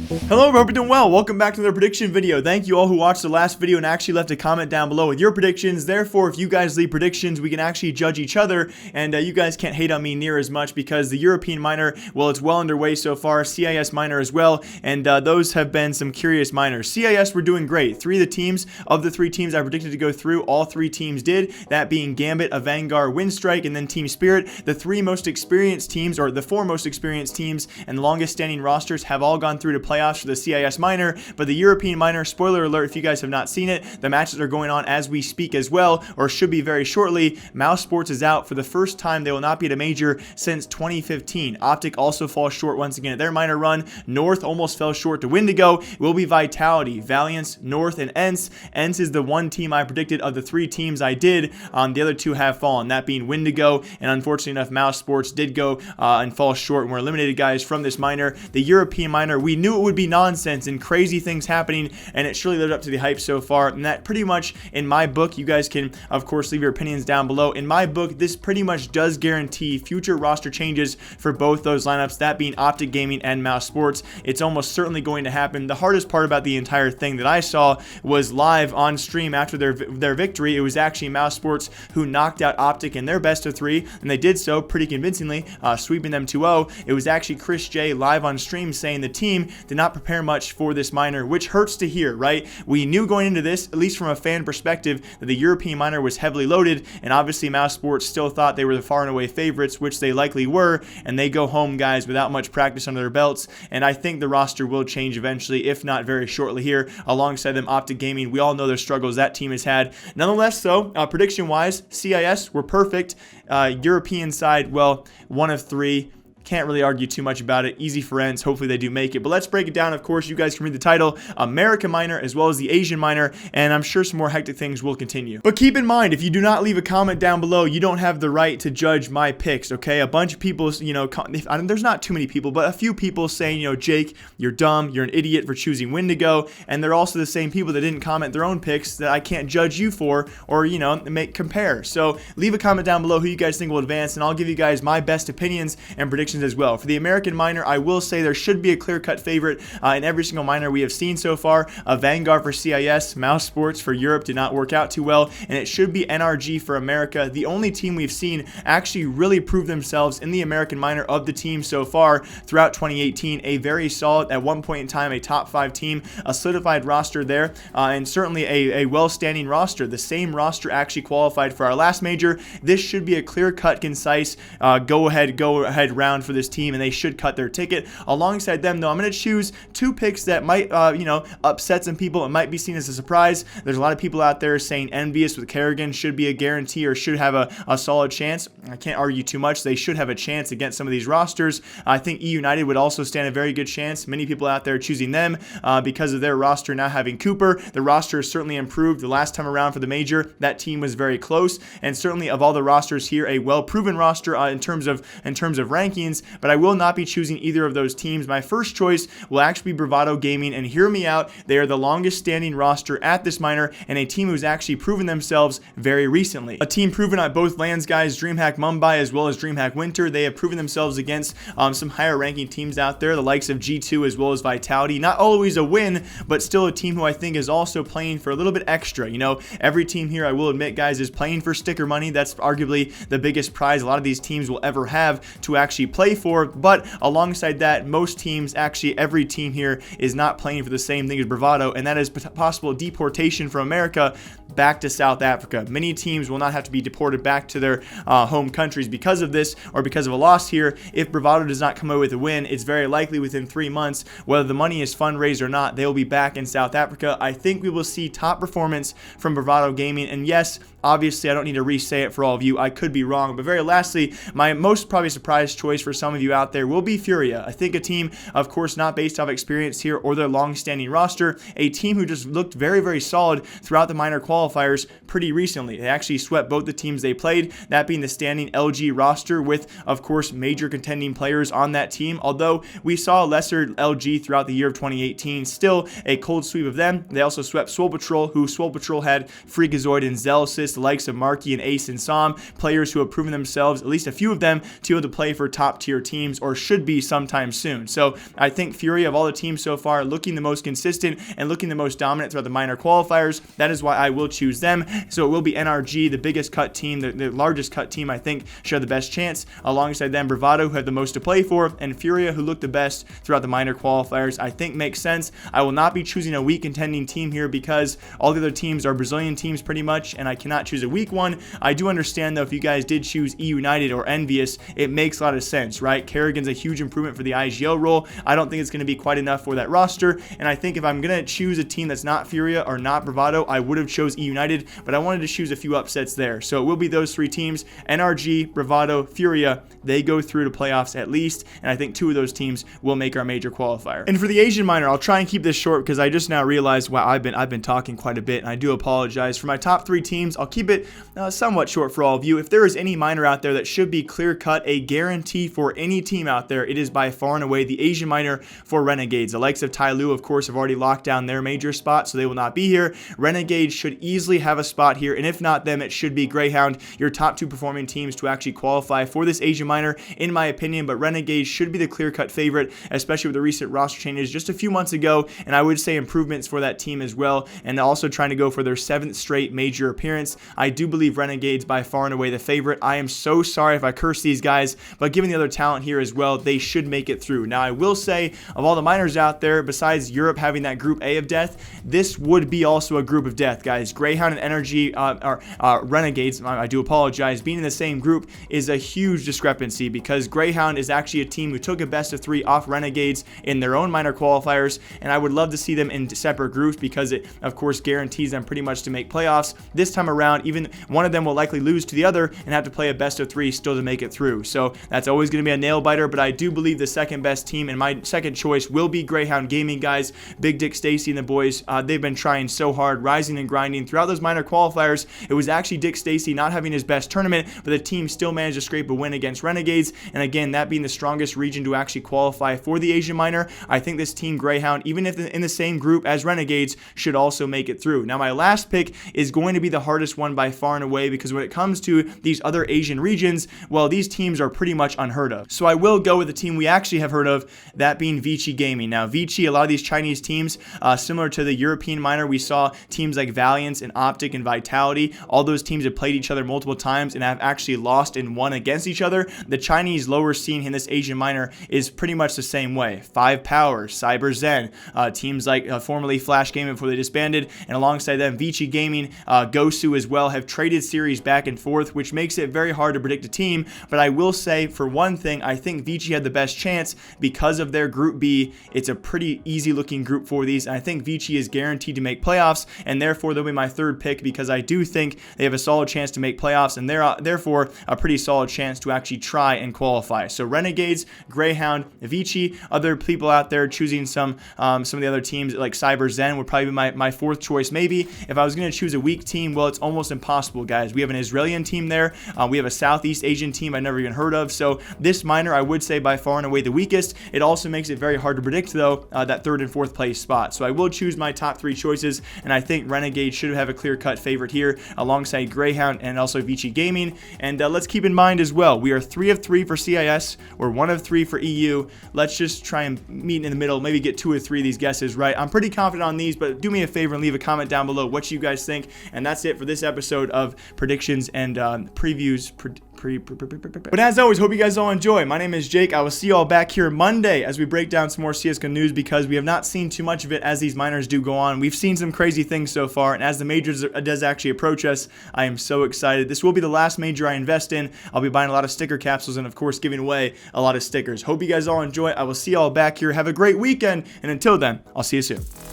Hello, hope you're doing well. Welcome back to another prediction video. Thank you all who watched the last video and actually left a comment down below with your predictions. Therefore, if you guys leave predictions, we can actually judge each other, and you guys can't hate on me near as much because the European minor, well, it's well underway so far. CIS minor as well, and those have been some curious minors. CIS were doing great. Three of the three teams I predicted to go through, all three teams did. That being Gambit, a Vanguard, Windstrike, and then Team Spirit. The three most experienced teams, or the four most experienced teams and longest standing rosters have all gone through to playoffs for the CIS minor, but the European minor, spoiler alert if you guys have not seen it, the matches are going on as we speak as well, or should be very shortly. Mouse Sports is out for the first time. They will not be at a major since 2015. Optic also falls short once again at their minor run. North almost fell short to Wendigo. Will be Vitality, Valiance, North, and ENCE. ENCE is the one team I predicted of the three teams I did. The other two have fallen, that being Wendigo, and unfortunately enough, Mouse Sports did go and fall short and were eliminated, guys, from this minor. The European minor, we knew it would be nonsense and crazy things happening, and it surely lived up to the hype so far. And that pretty much, in my book, you guys can of course leave your opinions down below. In my book, this pretty much does guarantee future roster changes for both those lineups, that being Optic Gaming and Mouse Sports. It's almost certainly going to happen. The hardest part about the entire thing that I saw was live on stream after their victory. It was actually Mouse Sports who knocked out Optic in their best of three, and they did so pretty convincingly, sweeping them 2-0. It was actually Chris J live on stream saying the team did not prepare much for this minor, which hurts to hear, right? We knew going into this, at least from a fan perspective, that the European minor was heavily loaded, and obviously Mouse Sports still thought they were the far and away favorites, which they likely were, and they go home, guys, without much practice under their belts. And I think the roster will change eventually, if not very shortly here. Alongside them, Optic Gaming, we all know their struggles that team has had. Nonetheless, though, prediction wise, CIS were perfect. European side, well, one of three. Can't really argue too much about it. Easy for ENCE. Hopefully they do make it. But let's break it down. Of course, you guys can read the title, America minor as well as the Asian minor, and I'm sure some more hectic things will continue. But keep in mind, if you do not leave a comment down below, you don't have the right to judge my picks, okay? A bunch of people, there's not too many people, but a few people saying, Jake, you're dumb, you're an idiot for choosing Wendigo, and they're also the same people that didn't comment their own picks that I can't judge you for or, compare. So leave a comment down below who you guys think will advance, and I'll give you guys my best opinions and predictions as well. For the American minor, I will say there should be a clear-cut favorite in every single minor we have seen so far. Vanguard for CIS, Mouse Sports for Europe did not work out too well, and it should be NRG for America. The only team we've seen actually really prove themselves in the American minor of the team so far throughout 2018. A very solid, at one point in time, a top 5 team, a solidified roster there, and certainly a well-standing roster. The same roster actually qualified for our last major. This should be a clear-cut, concise, go-ahead round for this team, and they should cut their ticket. Alongside them, though, I'm going to choose two picks that might, upset some people. It might be seen as a surprise. There's a lot of people out there saying Envious with Kerrigan should be a guarantee or should have a solid chance. I can't argue too much. They should have a chance against some of these rosters. I think E United would also stand a very good chance. Many people out there choosing them because of their roster now having Cooper. The roster has certainly improved. The last time around for the major, that team was very close, and certainly of all the rosters here, a well-proven roster in terms of rankings. But I will not be choosing either of those teams. My first choice will actually be Bravado Gaming, and hear me out, they are the longest standing roster at this minor, and a team who's actually proven themselves very recently. A team proven at both lands, guys, DreamHack Mumbai as well as DreamHack Winter. They have proven themselves against some higher ranking teams out there, the likes of G2 as well as Vitality. Not always a win, but still a team who I think is also playing for a little bit extra. Every team here, I will admit, guys, is playing for sticker money. That's arguably the biggest prize a lot of these teams will ever have to actually play for. But alongside that, most teams, actually every team here, is not playing for the same thing as Bravado, and that is possible deportation from America back to South Africa. Many teams will not have to be deported back to their home countries because of this or because of a loss here. If Bravado does not come away with a win, it's very likely within 3 months, whether the money is fundraised or not, they will be back in South Africa. I think we will see top performance from Bravado Gaming, and yes, obviously I don't need to re-say it for all of you. I could be wrong, but very lastly, my most probably surprise choice for some of you out there will be Furia. I think a team, of course, not based off experience here or their long-standing roster, a team who just looked very, very solid throughout the minor qualifiers pretty recently. They actually swept both the teams they played, that being the standing LG roster with, of course, major contending players on that team. Although we saw a lesser LG throughout the year of 2018, still a cold sweep of them. They also swept Swole Patrol, who Swole Patrol had Freakazoid and Zealosis. the likes of Marky and Ace and Som, players who have proven themselves, at least a few of them, to be able to play for top tier teams, or should be sometime soon. So I think Fury, of all the teams so far, looking the most consistent and looking the most dominant throughout the minor qualifiers. That is why I will choose them. So it will be NRG, the biggest cut team, the largest cut team, I think, should have the best chance. Alongside them, Bravado, who have the most to play for, and Furia, who look the best throughout the minor qualifiers, I think makes sense. I will not be choosing a weak contending team here because all the other teams are Brazilian teams pretty much, and I cannot choose a weak one. I do understand, though, if you guys did choose E United or Envious, it makes a lot of sense, right? Kerrigan's a huge improvement for the IGL role. I don't think it's going to be quite enough for that roster, and I think if I'm going to choose a team that's not Furia or not Bravado, I would have chose E United, but I wanted to choose a few upsets there. So it will be those three teams, NRG, Bravado, Furia. They go through to playoffs at least, and I think two of those teams will make our major qualifier. And for the Asian minor, I'll try and keep this short because I just now realized, wow, I've been talking quite a bit, and I do apologize. For my top three teams, I'll keep it somewhat short for all of you. If there is any minor out there that should be clear-cut, a guarantee for any team out there, it is by far and away the Asian minor for Renegades. The likes of Tai Lu, of course, have already locked down their major spot, so they will not be here. Renegades should easily have a spot here, and if not them, it should be Greyhound, your top two performing teams to actually qualify for this Asian minor, in my opinion. But Renegades should be the clear-cut favorite, especially with the recent roster changes just a few months ago, and I would say improvements for that team as well, and also trying to go for their 7th straight major appearance. I do believe Renegades by far and away the favorite. I am so sorry if I curse these guys, but given the other talent here as well, they should make it through. Now, I will say, of all the minors out there, besides Europe having that group A of death, this would be also a group of death, guys. Greyhound and Energy, Renegades, I do apologize, being in the same group is a huge discrepancy because Greyhound is actually a team who took a best of 3 off Renegades in their own minor qualifiers, and I would love to see them in separate groups because it, of course, guarantees them pretty much to make playoffs. This time around, even one of them will likely lose to the other and have to play a best of 3 still to make it through. So that's always going to be a nail biter, but I do believe the second best team and my second choice will be Greyhound Gaming, guys. Big Dick Stacy and the boys, they've been trying so hard, rising and grinding throughout those minor qualifiers. It was actually Dick Stacy not having his best tournament, but the team still managed to scrape a win against Renegades, and again, that being the strongest region to actually qualify for the Asian minor, I think this team Greyhound, even if in the same group as Renegades, should also make it through. Now, my last pick is going to be the hardest one by far and away because when it comes to these other Asian regions, well, these teams are pretty much unheard of. So I will go with the team we actually have heard of, that being Vici Gaming. Now, Vici, a lot of these Chinese teams, similar to the European minor, we saw teams like Valiance and Optic and Vitality. All those teams have played each other multiple times and have actually lost and won against each other. The Chinese lower scene in this Asian minor is pretty much the same way. Five Power, Cyber Zen, teams like formerly Flash Gaming before they disbanded, and alongside them, Vici Gaming, Gosu as well, have traded series back and forth, which makes it very hard to predict a team. But I will say, for one thing, I think Vici had the best chance because of their Group B. It's a pretty easy looking group for these, and I think Vici is guaranteed to make playoffs, and therefore they'll be my third pick because I do think they have a solid chance to make playoffs, and they're therefore a pretty solid chance to actually try and qualify. So Renegades, Greyhound, Vici. Other people out there choosing some of the other teams like Cyber Zen would probably be my fourth choice maybe. If I was going to choose a weak team, well, it's almost impossible, guys. We have an Israeli team there. We have a Southeast Asian team I've never even heard of. So this minor, I would say by far and away the weakest. It also makes it very hard to predict, though, that third and fourth place spot. So I will choose my top three choices, and I think Renegade should have a clear-cut favorite here alongside Greyhound and also Vici Gaming. And let's keep in mind as well, we are 3 of 3 for CIS. We're 1 of 3 for EU. Let's just try and meet in the middle, maybe get 2 or 3 of these guesses right. I'm pretty confident on these, but do me a favor and leave a comment down below what you guys think. And that's it for this episode of predictions and previews. But as always, hope you guys all enjoy. My name is Jake. I will see you all back here Monday as we break down some more CSGO news because we have not seen too much of it as these minors do go on. We've seen some crazy things so far, and as the majors does actually approach us, I am so excited. This will be the last major I invest in. I'll be buying a lot of sticker capsules and, of course, giving away a lot of stickers. Hope you guys all enjoy. I will see you all back here. Have a great weekend, and until then, I'll see you soon.